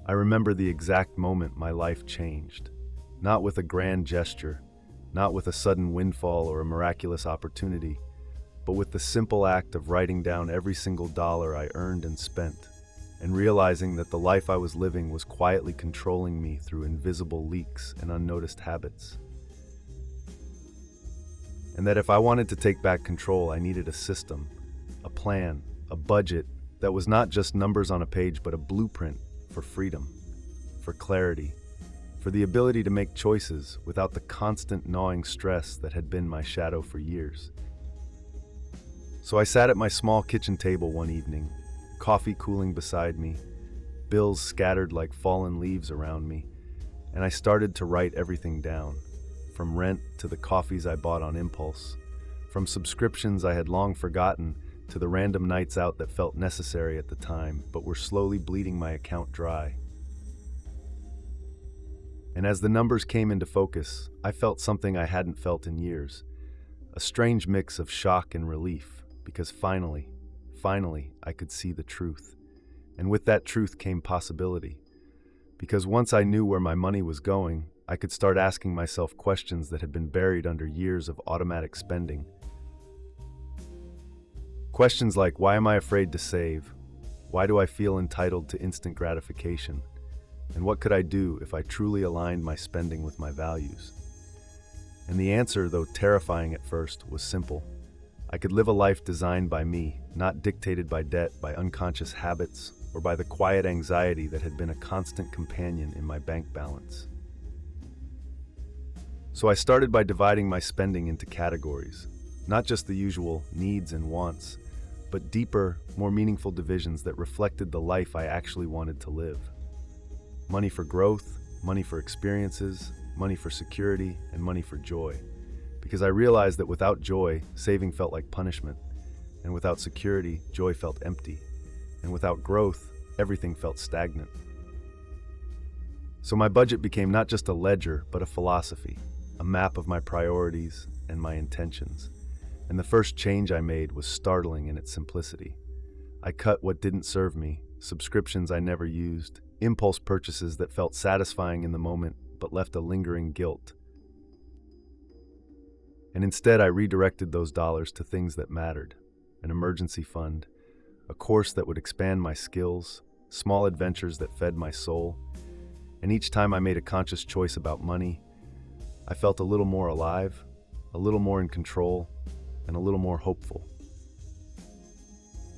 I remember the exact moment my life changed. Not with a grand gesture, not with a sudden windfall or a miraculous opportunity, but with the simple act of writing down every single dollar I earned and spent, and realizing that the life I was living was quietly controlling me through invisible leaks and unnoticed habits. And that if I wanted to take back control, I needed a system, a plan, a budget that was not just numbers on a page, but a blueprint for freedom, for clarity, for the ability to make choices without the constant gnawing stress that had been my shadow for years. So I sat at my small kitchen table one evening, coffee cooling beside me, bills scattered like fallen leaves around me, and I started to write everything down, from rent to the coffees I bought on impulse, from subscriptions I had long forgotten to the random nights out that felt necessary at the time, but were slowly bleeding my account dry. And as the numbers came into focus, I felt something I hadn't felt in years, a strange mix of shock and relief, because finally, I could see the truth. And with that truth came possibility. Because once I knew where my money was going, I could start asking myself questions that had been buried under years of automatic spending. Questions like, why am I afraid to save? Why do I feel entitled to instant gratification? And what could I do if I truly aligned my spending with my values? And the answer, though terrifying at first, was simple. I could live a life designed by me, not dictated by debt, by unconscious habits, or by the quiet anxiety that had been a constant companion in my bank balance. So I started by dividing my spending into categories, not just the usual needs and wants, but deeper, more meaningful divisions that reflected the life I actually wanted to live. Money for growth, money for experiences, money for security, and money for joy. Because I realized that without joy, saving felt like punishment, and without security, joy felt empty, and without growth, everything felt stagnant. So my budget became not just a ledger, but a philosophy, a map of my priorities and my intentions. And the first change I made was startling in its simplicity. I cut what didn't serve me, subscriptions I never used, impulse purchases that felt satisfying in the moment but left a lingering guilt. And instead I redirected those dollars to things that mattered, an emergency fund, a course that would expand my skills, small adventures that fed my soul. And each time I made a conscious choice about money, I felt a little more alive, a little more in control, and a little more hopeful.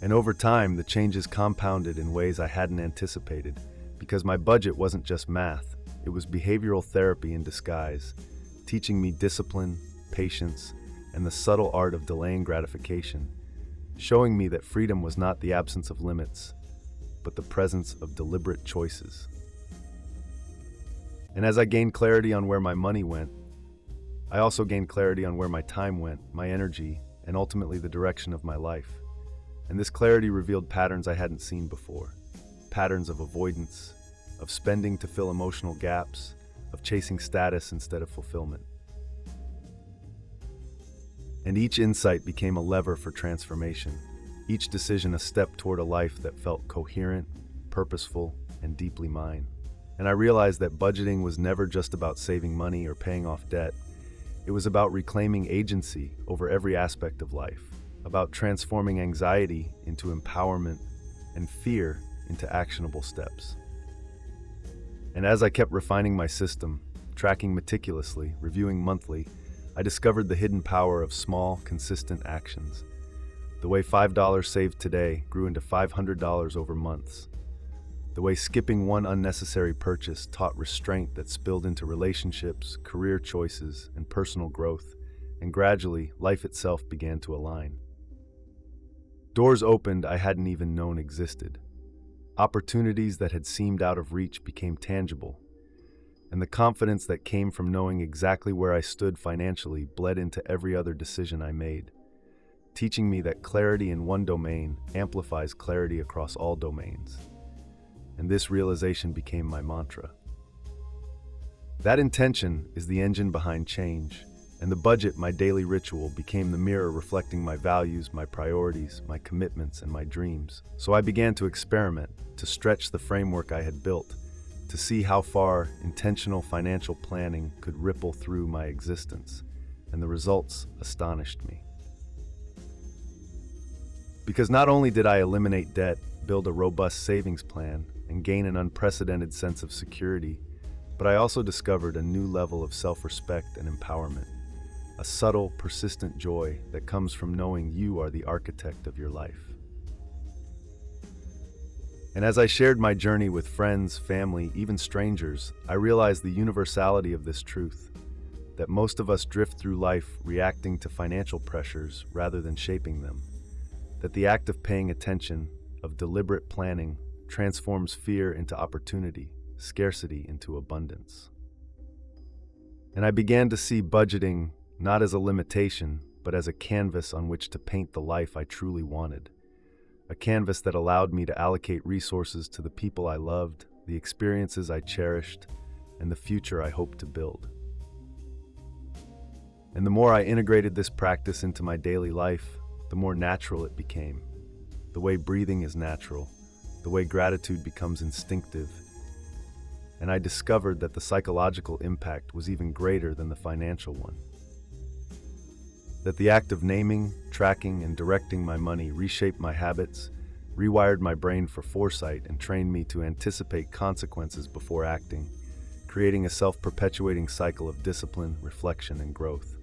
And over time, the changes compounded in ways I hadn't anticipated, because my budget wasn't just math, it was behavioral therapy in disguise, teaching me discipline, patience, and the subtle art of delaying gratification, showing me that freedom was not the absence of limits, but the presence of deliberate choices. And as I gained clarity on where my money went, I also gained clarity on where my time went, my energy, and ultimately the direction of my life. And this clarity revealed patterns I hadn't seen before. Patterns of avoidance, of spending to fill emotional gaps, of chasing status instead of fulfillment. And each insight became a lever for transformation, each decision a step toward a life that felt coherent, purposeful, and deeply mine. And I realized that budgeting was never just about saving money or paying off debt. It was about reclaiming agency over every aspect of life, about transforming anxiety into empowerment and fear into actionable steps. And as I kept refining my system, tracking meticulously, reviewing monthly, I discovered the hidden power of small, consistent actions. The way $5 saved today grew into $500 over months. The way skipping one unnecessary purchase taught restraint that spilled into relationships, career choices, and personal growth, and gradually, life itself began to align. Doors opened I hadn't even known existed. Opportunities that had seemed out of reach became tangible, and the confidence that came from knowing exactly where I stood financially bled into every other decision I made, teaching me that clarity in one domain amplifies clarity across all domains. And this realization became my mantra. That intention is the engine behind change, and the budget, my daily ritual, became the mirror reflecting my values, my priorities, my commitments, and my dreams. So I began to experiment, to stretch the framework I had built, to see how far intentional financial planning could ripple through my existence, and the results astonished me. Because not only did I eliminate debt, build a robust savings plan, and gain an unprecedented sense of security, but I also discovered a new level of self-respect and empowerment, a subtle, persistent joy that comes from knowing you are the architect of your life. And as I shared my journey with friends, family, even strangers, I realized the universality of this truth, that most of us drift through life reacting to financial pressures rather than shaping them, that the act of paying attention, of deliberate planning, transforms fear into opportunity, scarcity into abundance. And I began to see budgeting not as a limitation, but as a canvas on which to paint the life I truly wanted. A canvas that allowed me to allocate resources to the people I loved, the experiences I cherished, and the future I hoped to build. And the more I integrated this practice into my daily life, the more natural it became. The way breathing is natural, the way gratitude becomes instinctive, and I discovered that the psychological impact was even greater than the financial one. That the act of naming, tracking, and directing my money reshaped my habits, rewired my brain for foresight, and trained me to anticipate consequences before acting, creating a self-perpetuating cycle of discipline, reflection, and growth.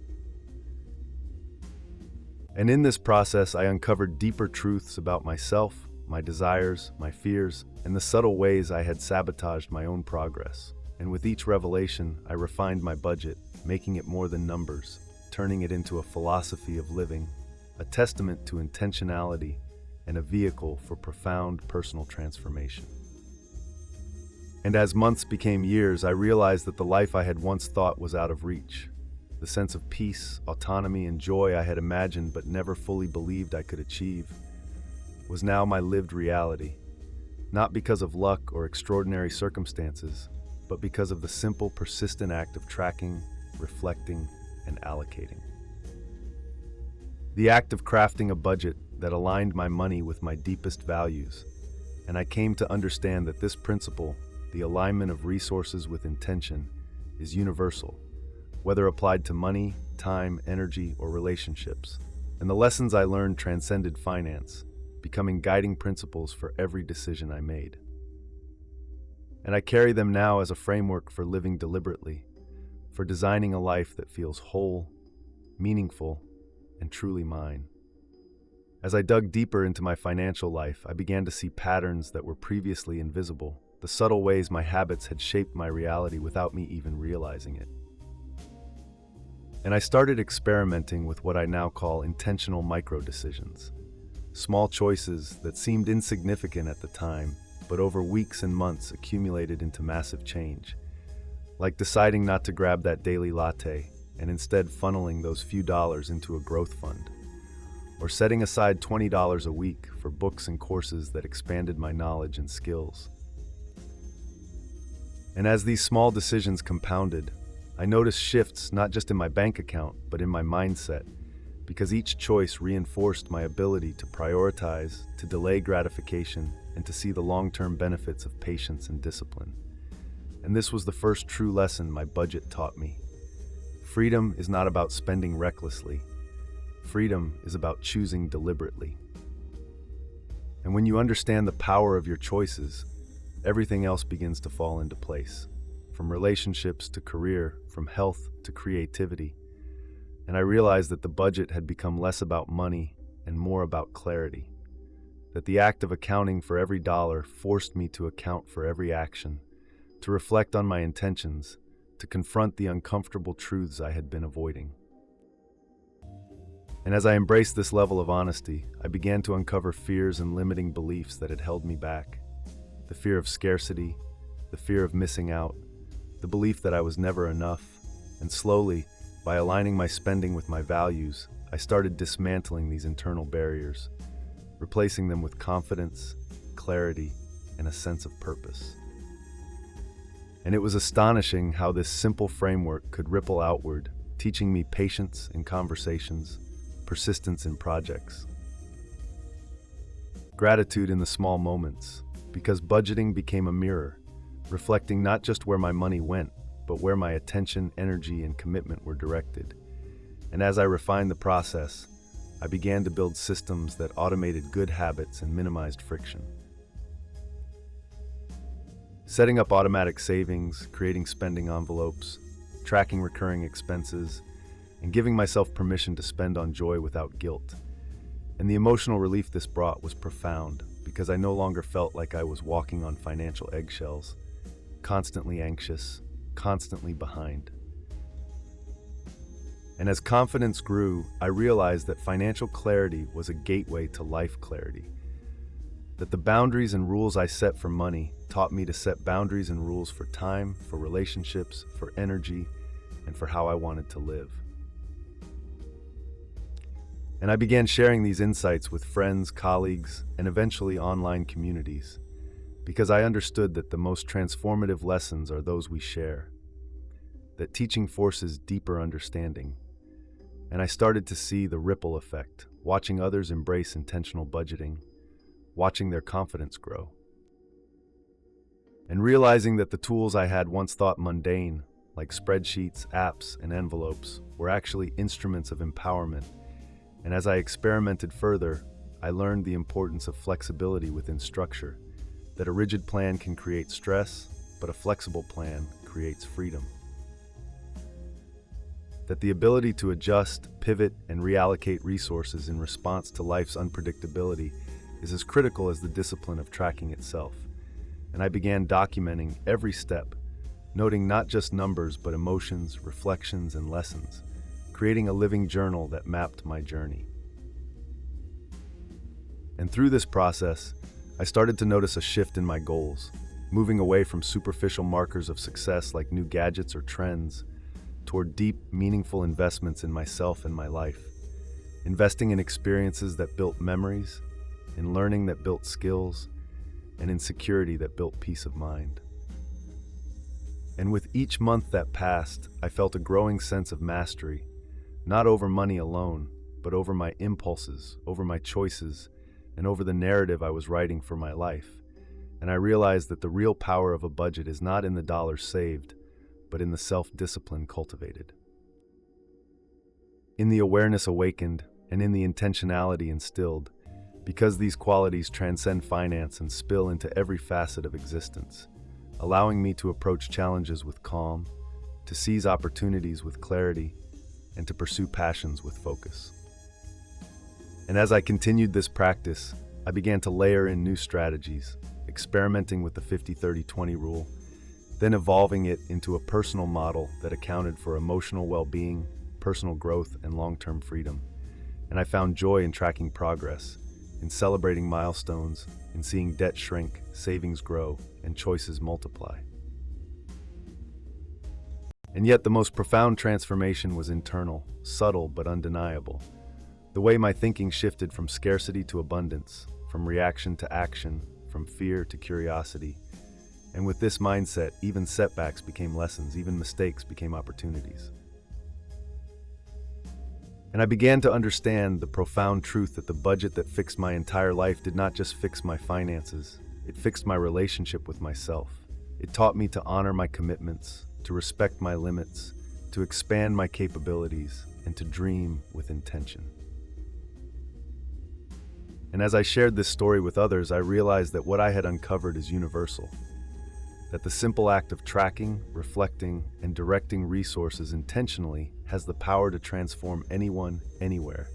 And in this process, I uncovered deeper truths about myself, my desires, my fears, and the subtle ways I had sabotaged my own progress. And with each revelation, I refined my budget, making it more than numbers, turning it into a philosophy of living, a testament to intentionality, and a vehicle for profound personal transformation. And as months became years, I realized that the life I had once thought was out of reach, the sense of peace, autonomy, and joy I had imagined but never fully believed I could achieve, was now my lived reality, not because of luck or extraordinary circumstances, but because of the simple, persistent act of tracking, reflecting, and allocating. The act of crafting a budget that aligned my money with my deepest values, and I came to understand that this principle, the alignment of resources with intention, is universal, whether applied to money, time, energy, or relationships. And the lessons I learned transcended finance, becoming guiding principles for every decision I made. And I carry them now as a framework for living deliberately, for designing a life that feels whole, meaningful, and truly mine. As I dug deeper into my financial life, I began to see patterns that were previously invisible, the subtle ways my habits had shaped my reality without me even realizing it. And I started experimenting with what I now call intentional micro-decisions. Small choices that seemed insignificant at the time, but over weeks and months accumulated into massive change. Like deciding not to grab that daily latte and instead funneling those few dollars into a growth fund. Or setting aside $20 a week for books and courses that expanded my knowledge and skills. And as these small decisions compounded, I noticed shifts not just in my bank account, but in my mindset, because each choice reinforced my ability to prioritize, to delay gratification, and to see the long-term benefits of patience and discipline. And this was the first true lesson my budget taught me. Freedom is not about spending recklessly. Freedom is about choosing deliberately. And when you understand the power of your choices, everything else begins to fall into place. From relationships to career, from health to creativity. And I realized that the budget had become less about money and more about clarity. That the act of accounting for every dollar forced me to account for every action, to reflect on my intentions, to confront the uncomfortable truths I had been avoiding. And as I embraced this level of honesty, I began to uncover fears and limiting beliefs that had held me back. The fear of scarcity, the fear of missing out, the belief that I was never enough. And slowly, by aligning my spending with my values, I started dismantling these internal barriers, replacing them with confidence, clarity, and a sense of purpose. And it was astonishing how this simple framework could ripple outward, teaching me patience in conversations, persistence in projects, gratitude in the small moments, because budgeting became a mirror reflecting not just where my money went, but where my attention, energy, and commitment were directed. And as I refined the process, I began to build systems that automated good habits and minimized friction. Setting up automatic savings, creating spending envelopes, tracking recurring expenses, and giving myself permission to spend on joy without guilt. And the emotional relief this brought was profound, because I no longer felt like I was walking on financial eggshells, constantly anxious, constantly behind. And as confidence grew, I realized that financial clarity was a gateway to life clarity. That the boundaries and rules I set for money taught me to set boundaries and rules for time, for relationships, for energy, and for how I wanted to live. And I began sharing these insights with friends, colleagues, and eventually online communities, because I understood that the most transformative lessons are those we share, that teaching forces deeper understanding. And I started to see the ripple effect, watching others embrace intentional budgeting, watching their confidence grow, and realizing that the tools I had once thought mundane, like spreadsheets, apps, and envelopes, were actually instruments of empowerment. And as I experimented further, I learned the importance of flexibility within structure, that a rigid plan can create stress, but a flexible plan creates freedom. That the ability to adjust, pivot, and reallocate resources in response to life's unpredictability is as critical as the discipline of tracking itself. And I began documenting every step, noting not just numbers but emotions, reflections, and lessons, creating a living journal that mapped my journey. And through this process, I started to notice a shift in my goals, moving away from superficial markers of success like new gadgets or trends, toward deep, meaningful investments in myself and my life, investing in experiences that built memories, in learning that built skills, and in security that built peace of mind. And with each month that passed, I felt a growing sense of mastery, not over money alone, but over my impulses, over my choices, and over the narrative I was writing for my life. And I realized that the real power of a budget is not in the dollars saved, but in the self-discipline cultivated, in the awareness awakened, and in the intentionality instilled, because these qualities transcend finance and spill into every facet of existence, allowing me to approach challenges with calm, to seize opportunities with clarity, and to pursue passions with focus. And as I continued this practice, I began to layer in new strategies, experimenting with the 50-30-20 rule, then evolving it into a personal model that accounted for emotional well-being, personal growth, and long-term freedom. And I found joy in tracking progress, in celebrating milestones, in seeing debt shrink, savings grow, and choices multiply. And yet the most profound transformation was internal, subtle but undeniable. The way my thinking shifted from scarcity to abundance, from reaction to action, from fear to curiosity. And with this mindset, even setbacks became lessons, even mistakes became opportunities. And I began to understand the profound truth that the budget that fixed my entire life did not just fix my finances, it fixed my relationship with myself. It taught me to honor my commitments, to respect my limits, to expand my capabilities, and to dream with intention. And as I shared this story with others, I realized that what I had uncovered is universal. That the simple act of tracking, reflecting, and directing resources intentionally has the power to transform anyone, anywhere.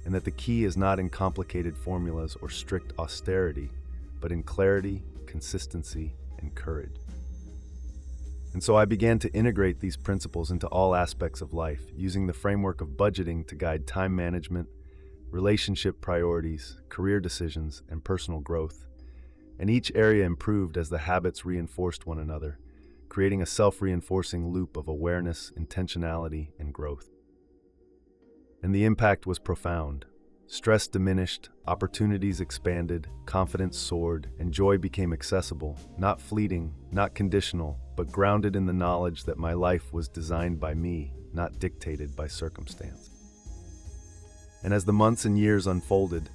And that the key is not in complicated formulas or strict austerity, but in clarity, consistency, and courage. And so I began to integrate these principles into all aspects of life, using the framework of budgeting to guide time management, relationship priorities, career decisions, and personal growth. And each area improved as the habits reinforced one another, creating a self-reinforcing loop of awareness, intentionality, and growth. And the impact was profound. Stress diminished, opportunities expanded, confidence soared, and joy became accessible, not fleeting, not conditional, but grounded in the knowledge that my life was designed by me, not dictated by circumstance. And as the months and years unfolded,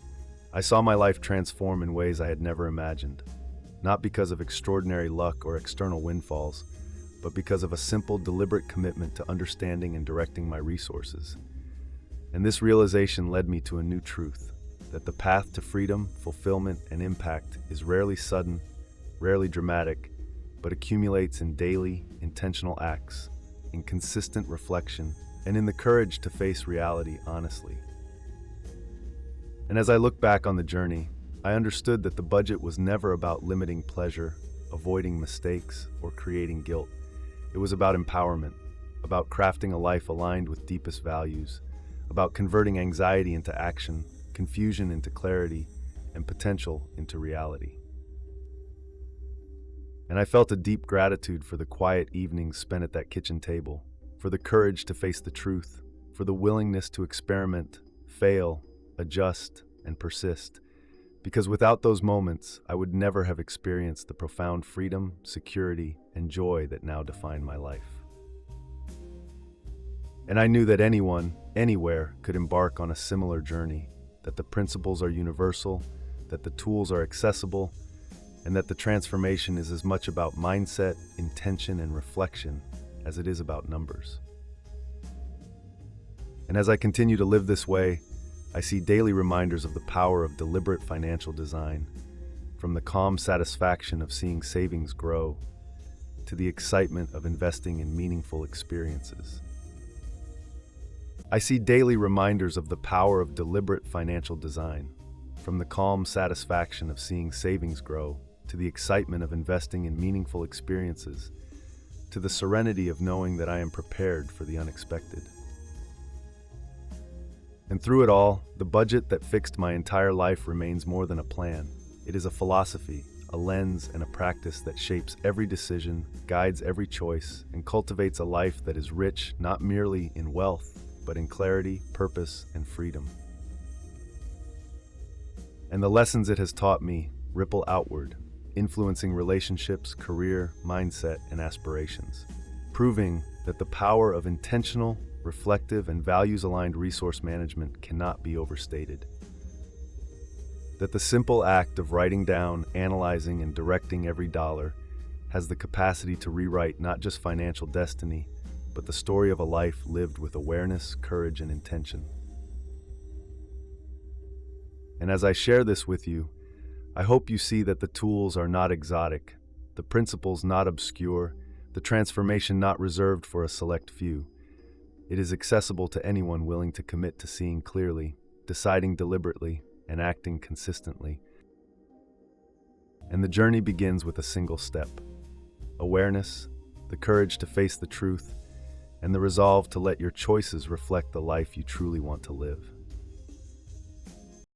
I saw my life transform in ways I had never imagined. not because of extraordinary luck or external windfalls, but because of a simple, deliberate commitment to understanding and directing my resources. And this realization led me to a new truth, that the path to freedom, fulfillment, and impact is rarely sudden, rarely dramatic, but accumulates in daily, intentional acts, in consistent reflection, and in the courage to face reality honestly. And as I look back on the journey, I understood that the budget was never about limiting pleasure, avoiding mistakes, or creating guilt. It was about empowerment, about crafting a life aligned with deepest values, about converting anxiety into action, confusion into clarity, and potential into reality. And I felt a deep gratitude for the quiet evenings spent at that kitchen table, for the courage to face the truth, for the willingness to experiment, fail, adjust, and persist. Because without those moments, I would never have experienced the profound freedom, security, and joy that now define my life. And I knew that anyone, anywhere, could embark on a similar journey, that the principles are universal, that the tools are accessible, and that the transformation is as much about mindset, intention, and reflection as it is about numbers. And as I continue to live this way, I see daily reminders of the power of deliberate financial design, from the calm satisfaction of seeing savings grow to the excitement of investing in meaningful experiences. I see daily reminders of the power of deliberate financial design, from the calm satisfaction of seeing savings grow to the excitement of investing in meaningful experiences, to the serenity of knowing that I am prepared for the unexpected. And through it all, the budget that fixed my entire life remains more than a plan. It is a philosophy, a lens, and a practice that shapes every decision, guides every choice, and cultivates a life that is rich not merely in wealth, but in clarity, purpose, and freedom. And the lessons it has taught me ripple outward, influencing relationships, career, mindset, and aspirations, proving that the power of intentional, reflective, and values-aligned resource management cannot be overstated. That the simple act of writing down, analyzing, and directing every dollar has the capacity to rewrite not just financial destiny, but the story of a life lived with awareness, courage, and intention. And as I share this with you, I hope you see that the tools are not exotic, the principles not obscure, the transformation not reserved for a select few. It is accessible to anyone willing to commit to seeing clearly, deciding deliberately, and acting consistently. And the journey begins with a single step: awareness, the courage to face the truth, and the resolve to let your choices reflect the life you truly want to live.